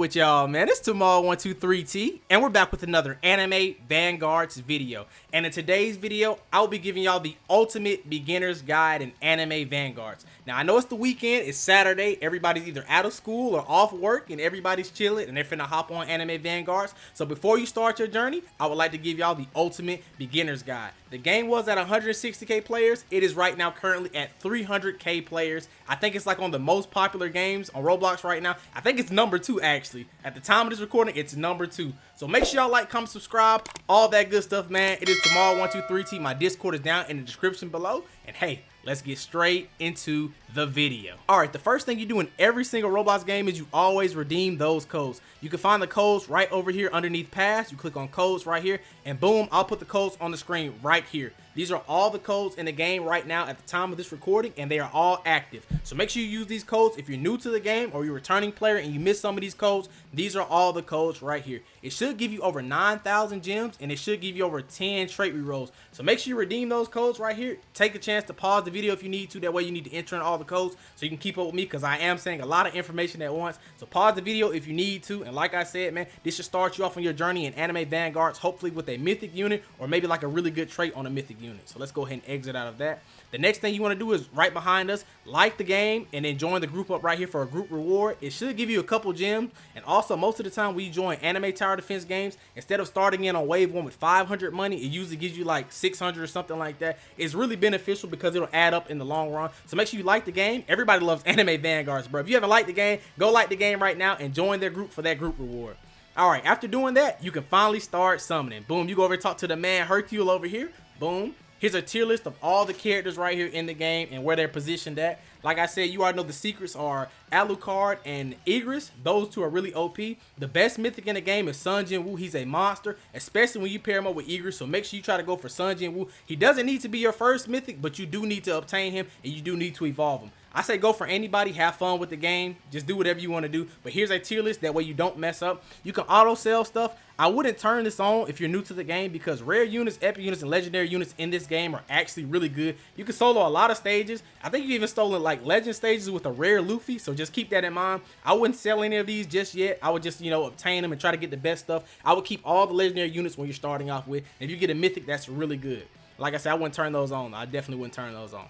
with y'all, man? It's Tamal123T, and we're back with another Anime Vanguards video. And in today's video, I'll be giving y'all the ultimate beginner's guide in Anime Vanguards. Now, I know it's the weekend, it's Saturday, everybody's either out of school or off work, and everybody's chilling, and they're finna hop on Anime Vanguards. So before you start your journey, I would like to give y'all the ultimate beginner's guide. The game was at 160k players. It is right now currently at 300k players. I think it's like on the most popular games on Roblox right now. I think it's number 2 actually. At the time of this recording, it's number 2. So make sure y'all like, comment, subscribe, all that good stuff, man. It is Tamal123T. My Discord is down in the description below. And hey, let's get straight into the video. All right, the first thing you do in every single Roblox game is you always redeem those codes. You can find the codes right over here underneath pass. You click on codes right here and boom, I'll put the codes on the screen right here. These are all the codes in the game right now at the time of this recording, and they are all active. So make sure you use these codes if you're new to the game or you're a returning player and you missed some of these codes. These are all the codes right here. It should give you over 9,000 gems and it should give you over 10 trait rerolls. So make sure you redeem those codes right here. Take a chance to pause the video if you need to. That way you need to enter in all the codes so you can keep up with me, because I am saying a lot of information at once. So pause the video if you need to. And like I said, man, this should start you off on your journey in Anime Vanguards, hopefully with a mythic unit or maybe like a really good trait on a mythic unit. So let's go ahead and exit out of that. The next thing you want to do is right behind us, like the game and then join the group up right here for a group reward. It should give you a couple gems. And also most of the time we join anime tower defense games, instead of starting in on wave 1 with 500 money, it usually gives you like 600 or something like that. It's really beneficial because it'll add up in the long run. So make sure you like the game. Everybody loves Anime Vanguards, bro. If you haven't liked the game, go like the game right now and join their group for that group reward. All right, after doing that, you can finally start summoning. Boom, you go over and talk to the man Hercule over here. Boom. Here's a tier list of all the characters right here in the game and where they're positioned at. Like I said, you already know the secrets are Alucard and Igris. Those two are really OP. The best mythic in the game is Sun Jin-woo. He's a monster, especially when you pair him up with Igris. So make sure you try to go for Sun Jin-woo. He doesn't need to be your first mythic, but you do need to obtain him and you do need to evolve him. I say go for anybody, have fun with the game, just do whatever you want to do. But here's a tier list, that way you don't mess up. You can auto sell stuff. I wouldn't turn this on if you're new to the game, because rare units, epic units, and legendary units in this game are actually really good. You can solo a lot of stages. I think you even stolen like legend stages with a rare Luffy, so just keep that in mind. I wouldn't sell any of these just yet. I would just, you know, obtain them and try to get the best stuff. I would keep all the legendary units when you're starting off with. And if you get a mythic, that's really good. Like I said, I wouldn't turn those on. I definitely wouldn't turn those on.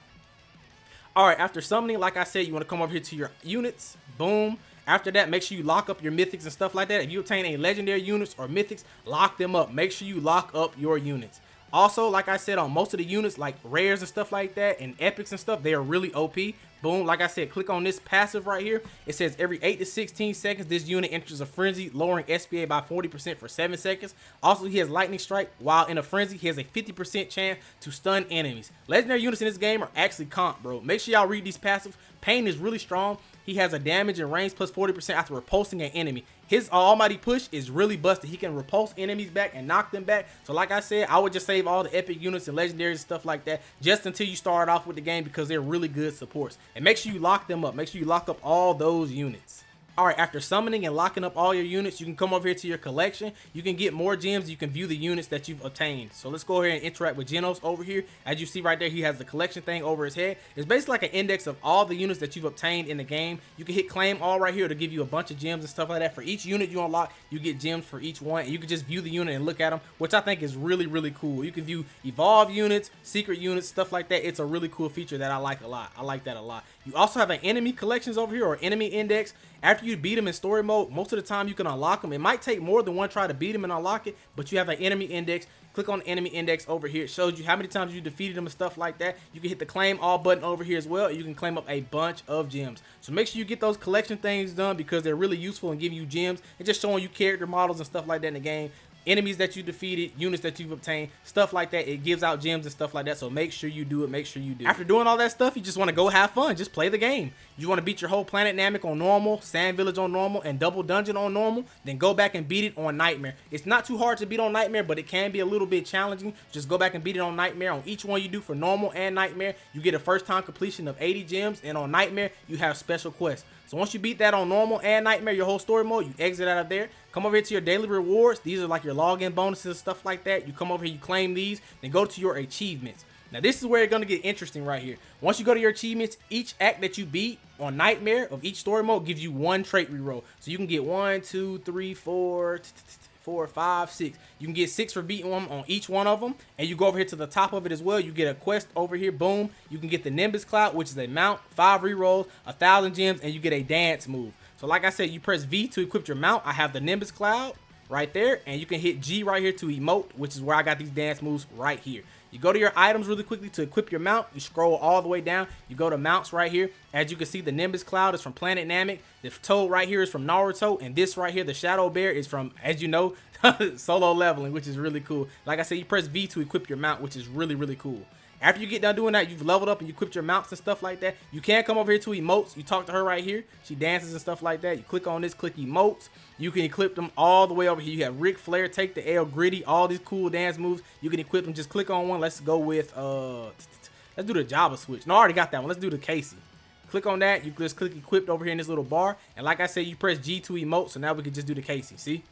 All right, after summoning, like I said, you want to come over here to your units. Boom. After that, make sure you lock up your mythics and stuff like that. If you obtain any legendary units or mythics, lock them up. Make sure you lock up your units. Also, like I said, on most of the units, like rares and stuff like that, and epics and stuff, they are really OP. Boom, like I said, click on this passive right here. It says every 8 to 16 seconds, this unit enters a frenzy, lowering SPA by 40% for 7 seconds. Also, he has lightning strike. While in a frenzy, he has a 50% chance to stun enemies. Legendary units in this game are actually comp, bro. Make sure y'all read these passives. Pain is really strong. He has a damage and range plus 40% after repulsing an enemy. His almighty push is really busted. He can repulse enemies back and knock them back. So like I said, I would just save all the epic units and legendaries and stuff like that just until you start off with the game, because they're really good supports. And make sure you lock them up. Make sure you lock up all those units. All right, after summoning and locking up all your units, you can come over here to your collection. You can get more gems. You can view the units that you've obtained. So let's go ahead and interact with Genos over here. As you see right there, he has the collection thing over his head. It's basically like an index of all the units that you've obtained in the game. You can hit claim all right here to give you a bunch of gems and stuff like that. For each unit you unlock, you get gems for each one. And you can just view the unit and look at them, which I think is really, really cool. You can view evolve units, secret units, stuff like that. It's a really cool feature that I like a lot. I like that a lot. You also have an enemy collections over here, or enemy index. After you beat them in story mode, most of the time you can unlock them. It might take more than one try to beat them and unlock it, but you have an enemy index. Click on the enemy index over here. It shows you how many times you defeated them and stuff like that. You can hit the claim all button over here as well, and you can claim up a bunch of gems. So make sure you get those collection things done, because they're really useful and give you gems and just showing you character models and stuff like that in the game. Enemies that you defeated, units that you've obtained, stuff like that. It gives out gems and stuff like that, so make sure you do it. Make sure you do. After doing all that stuff, you just want to go have fun. Just play the game. You want to beat your whole planet Namek on normal, Sand Village on normal, and Double Dungeon on normal, then go back and beat it on Nightmare. It's not too hard to beat on Nightmare, but it can be a little bit challenging. Just go back and beat it on Nightmare. On each one you do for normal and Nightmare, you get a first time completion of 80 gems, and on Nightmare, you have special quests. So once you beat that on normal and Nightmare, your whole story mode, you exit out of there. Come over here to your daily rewards. These are like your login bonuses and stuff like that. You come over here, you claim these, then go to your achievements. Now this is where it's gonna get interesting right here. Once you go to your achievements, each act that you beat on Nightmare of each story mode gives you 1 trait reroll. So you can get 1, 2, 3, 4, 4, 5, 6. You can get 6 for beating them on each one of them. And you go over here to the top of it as well. You get a quest over here. Boom. You can get the Nimbus Cloud, which is a mount, 5 rerolls, 1,000 gems, and you get a dance move. So like I said, you press V to equip your mount. I have the Nimbus Cloud right there, and you can hit G right here to emote, which is where I got these dance moves right here. You go to your items really quickly to equip your mount. You scroll all the way down. You go to mounts right here. As you can see, the Nimbus Cloud is from Planet Namek. The Toad right here is from Naruto. And this right here, the Shadow Bear, is from, as you know, Solo Leveling, which is really cool. Like I said, you press V to equip your mount, which is really, really cool. After you get done doing that, you've leveled up and you equipped your mounts and stuff like that. You can come over here to emotes. You talk to her right here. She dances and stuff like that. You click on this, click emotes. You can equip them all the way over here. You have Ric Flair, Take the L, Gritty, all these cool dance moves. You can equip them. Just click on one. Let's go with, let's do the Java switch. No, I already got that one. Let's do the Casey. Click on that. You just click equipped over here in this little bar. And like I said, you press G to emote. So now we can just do the Casey. See?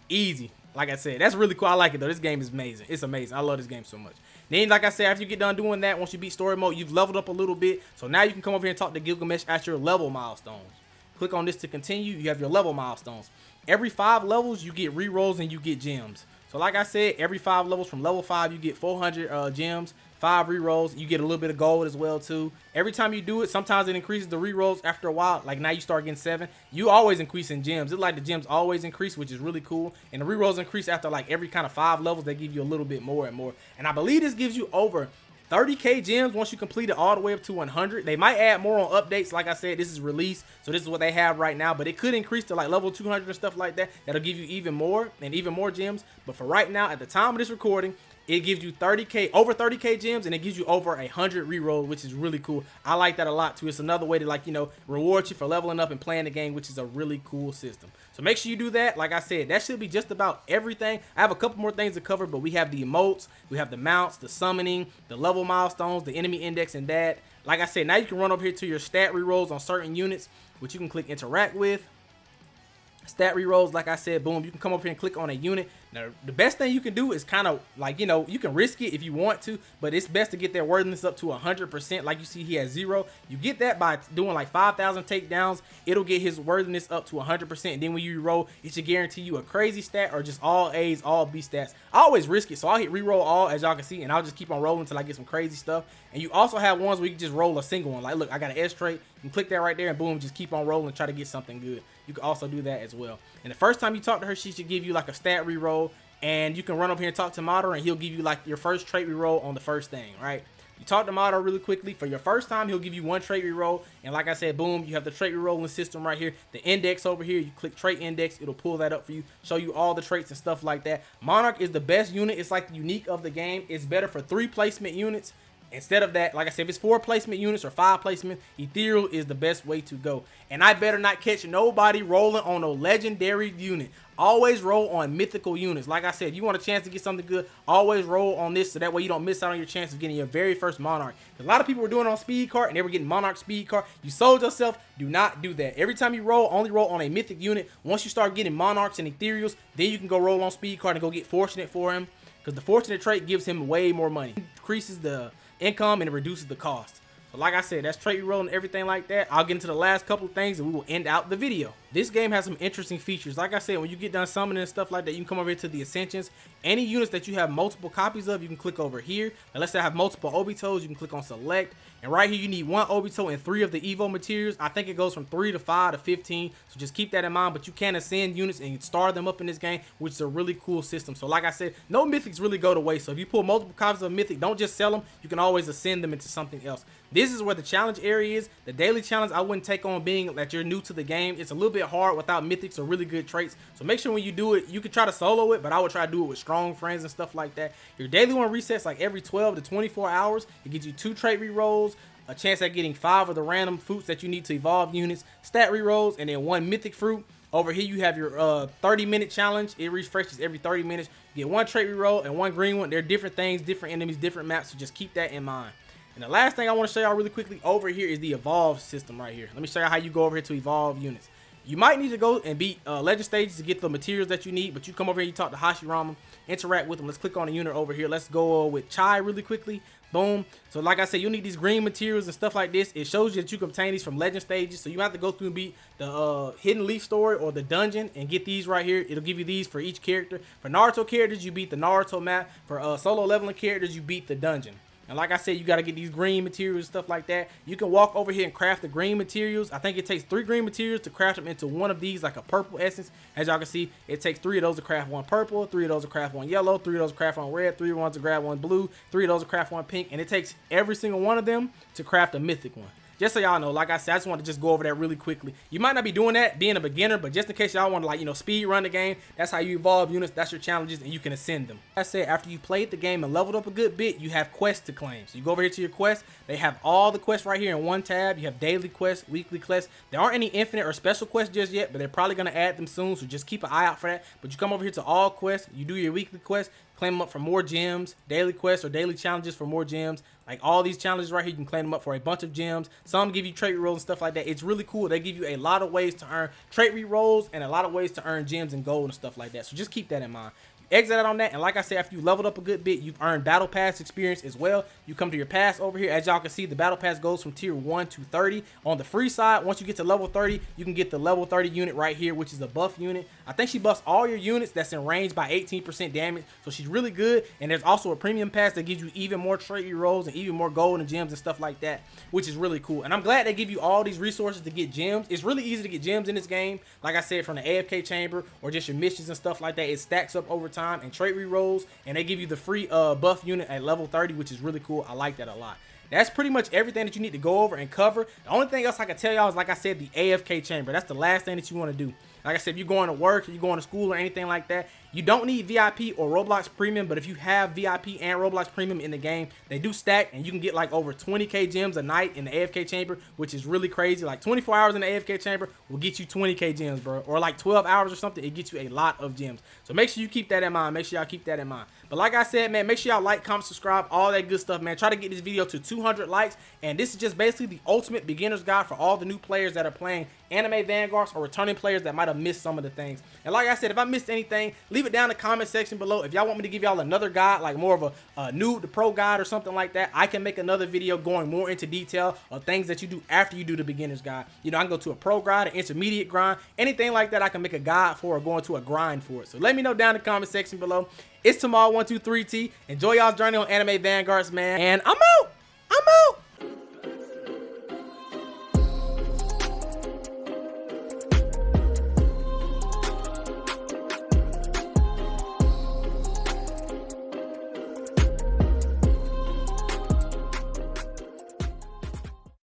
Easy. Like I said, that's really cool. I like it though. This game is amazing. It's amazing. I love this game so much. Then, like I said, after you get done doing that, once you beat story mode, you've leveled up a little bit. So now you can come over here and talk to Gilgamesh at your level milestones. Click on this to continue. You have your level milestones. Every 5 levels, you get rerolls and you get gems. So like I said, every 5 levels from level 5, you get 400 gems, 5 rerolls. You get a little bit of gold as well too. Every time you do it, sometimes it increases the rerolls after a while. Like now you start getting 7. You always increase in gems. It's like the gems always increase, which is really cool. And the rerolls increase after like every kind of 5 levels. They give you a little bit more and more. And I believe this gives you over 30k gems once you complete it all the way up to 100. They might add more on updates. Like I said, this is released, so this is what they have right now, but it could increase to like level 200 and stuff like that. That'll give you even more and even more gems. But for right now, at the time of this recording, it gives you 30k, over 30k gems, and it gives you over 100 reroll, which is really cool. I like that a lot too. It's another way to, like, you know, reward you for leveling up and playing the game, which is a really cool system. So make sure you do that. Like I said, that should be just about everything. I have a couple more things to cover, but we have the emotes, we have the mounts, the summoning, the level milestones, the enemy index, and that. Like I said, now you can run over here to your stat rerolls on certain units, which you can click interact with. Stat rerolls, like I said, boom, you can come up here and click on a unit. Now, the best thing you can do is kind of like, you know, you can risk it if you want to, but it's best to get their worthiness up to 100%. Like you see, he has 0. You get that by doing like 5,000 takedowns. It'll get his worthiness up to 100%. And then when you roll, it should guarantee you a crazy stat or just all A's, all B stats. I always risk it, so I'll hit reroll all, as y'all can see, and I'll just keep on rolling until I get some crazy stuff. And you also have ones where you can just roll a single one. Like, look, I got an S trait. You can click that right there and boom, just keep on rolling and try to get something good. You can also do that as well. And the first time you talk to her, she should give you like a stat reroll, and you can run up here and talk to Madara, and he'll give you like your first trait reroll on the first thing, right? You talk to Madara really quickly. For your first time, he'll give you 1 trait reroll, and like I said, boom, you have the trait rerolling system right here. The index over here, you click trait index, it'll pull that up for you, show you all the traits and stuff like that. Monarch is the best unit. It's like the unique of the game. It's better for 3 placement units. Instead of that, like I said, if it's 4 placement units or 5 placement, Ethereal is the best way to go. And I better not catch nobody rolling on a legendary unit. Always roll on mythical units. Like I said, if you want a chance to get something good, always roll on this, so that way you don't miss out on your chance of getting your very first Monarch. A lot of people were doing it on speed card and they were getting Monarch speed card. You sold yourself. Do not do that. Every time you roll, only roll on a mythic unit. Once you start getting Monarchs and Ethereals, then you can go roll on speed card and go get Fortunate for him, because the Fortunate trait gives him way more money. It increases the income and it reduces the cost. So like I said, that's trait reroll and everything like that. I'll get into the last couple of things and we will end out the video. This game has some interesting features. Like I said, when you get done summoning and stuff like that, you can come over here to the Ascensions. Any units that you have multiple copies of, you can click over here. And let's say I have multiple Obitos, you can click on select. And right here, you need 1 Obito and 3 of the Evo materials. I think it goes from 3 to 5 to 15. So just keep that in mind. But you can ascend units and star them up in this game, which is a really cool system. So like I said, no mythics really go to waste. So if you pull multiple copies of mythic, don't just sell them. You can always ascend them into something else. This is where the challenge area is. The daily challenge I wouldn't take on, being that you're new to the game. It's a little bit hard without mythics or really good traits. So make sure when you do it, you can try to solo it, but I would try to do it with strong friends and stuff like that. Your daily one resets like every 12 to 24 hours. It gives you 2 trait rerolls, a chance at getting 5 of the random fruits that you need to evolve units, stat rerolls, and then 1 mythic fruit. Over here you have your 30-minute challenge. It refreshes every 30 minutes. You get 1 trait reroll and 1 green one. They're different things, different enemies, different maps, so just keep that in mind. And the last thing I want to show y'all really quickly over here is the evolve system right here. Let me show you how you go over here to evolve units. You might need to go and beat legend stages to get the materials that you need, but you come over here, you talk to Hashirama, interact with them. Let's click on a unit over here. Let's go with Chai really quickly. Boom. So like I said, you need these green materials and stuff like this. It shows you that you can obtain these from legend stages. So you have to go through and beat the hidden leaf story or the dungeon and get these right here. It'll give you these for each character. For Naruto characters, you beat the Naruto map. For solo leveling characters, you beat the dungeon. And like I said, you got to get these green materials and stuff like that. You can walk over here and craft the green materials. I think it takes 3 green materials to craft them into one of these, like a purple essence. As y'all can see, it takes 3 of those to craft 1 purple, 3 of those to craft 1 yellow, 3 of those to craft 1 red, 3 ones to grab 1 blue, 3 of those to craft 1 pink. And it takes every single one of them to craft a mythic one. Just so y'all know, like I said, I just want to just go over that really quickly. You might not be doing that being a beginner, but just in case y'all want to, like, you know, speed run the game, that's how you evolve units. That's your challenges, and you can ascend them. Like I said, after you played the game and leveled up a good bit, you have quests to claim. So you go over here to your quests. They have all the quests right here in one tab. You have daily quests, weekly quests. There aren't any infinite or special quests just yet, but they're probably going to add them soon, so just keep an eye out for that. But you come over here to all quests. You do your weekly quests. Claim them up for more gems, daily quests or daily challenges for more gems. Like all these challenges right here, you can claim them up for a bunch of gems. Some give you trait rerolls and stuff like that. It's really cool. They give you a lot of ways to earn trait rerolls and a lot of ways to earn gems and gold and stuff like that. So just keep that in mind. Exit out on that, and like I said, after you leveled up a good bit, you've earned battle pass experience as well. You come to your pass over here. As y'all can see, the battle pass goes from tier 1 to 30. On the free side, once you get to level 30, you can get the level 30 unit right here, which is a buff unit. I think she buffs all your units that's in range by 18% damage, so she's really good. And there's also a premium pass that gives you even more trait rerolls and even more gold and gems and stuff like that, which is really cool. And I'm glad they give you all these resources to get gems. It's really easy to get gems in this game. Like I said, from the AFK chamber or just your missions and stuff like that, it stacks up over time, and trait rerolls, and they give you the free buff unit at level 30, which is really cool. I like that a lot. That's pretty much everything that you need to go over and cover. The only thing else I can tell y'all is, like I said, the AFK chamber. That's the last thing that you want to do. Like I said, if you're going to work, or you're going to school or anything like that, you don't need VIP or Roblox Premium, but if you have VIP and Roblox Premium in the game, they do stack, and you can get like over 20k gems a night in the AFK chamber, which is really crazy. Like 24 hours in the AFK chamber will get you 20k gems, bro. Or like 12 hours or something, it gets you a lot of gems. So make sure you keep that in mind. Make sure y'all keep that in mind. But like I said, man, make sure y'all like, comment, subscribe, all that good stuff, man. Try to get this video to 200 likes, and this is just basically the ultimate beginner's guide for all the new players that are playing anime Vanguards or returning players that might have missed some of the things. And like I said, if I missed anything, leave it down in the comment section below. If y'all want me to give y'all another guide, like more of a new to pro guide or something like that, I can make another video going more into detail of things that you do after you do the beginner's guide. You know, I can go to a pro guide, an intermediate grind, anything like that I can make a guide for or go into a grind for it. So let me know down in the comment section below. It's Tamal123T. Enjoy y'all's journey on anime Vanguards, man. And I'm out.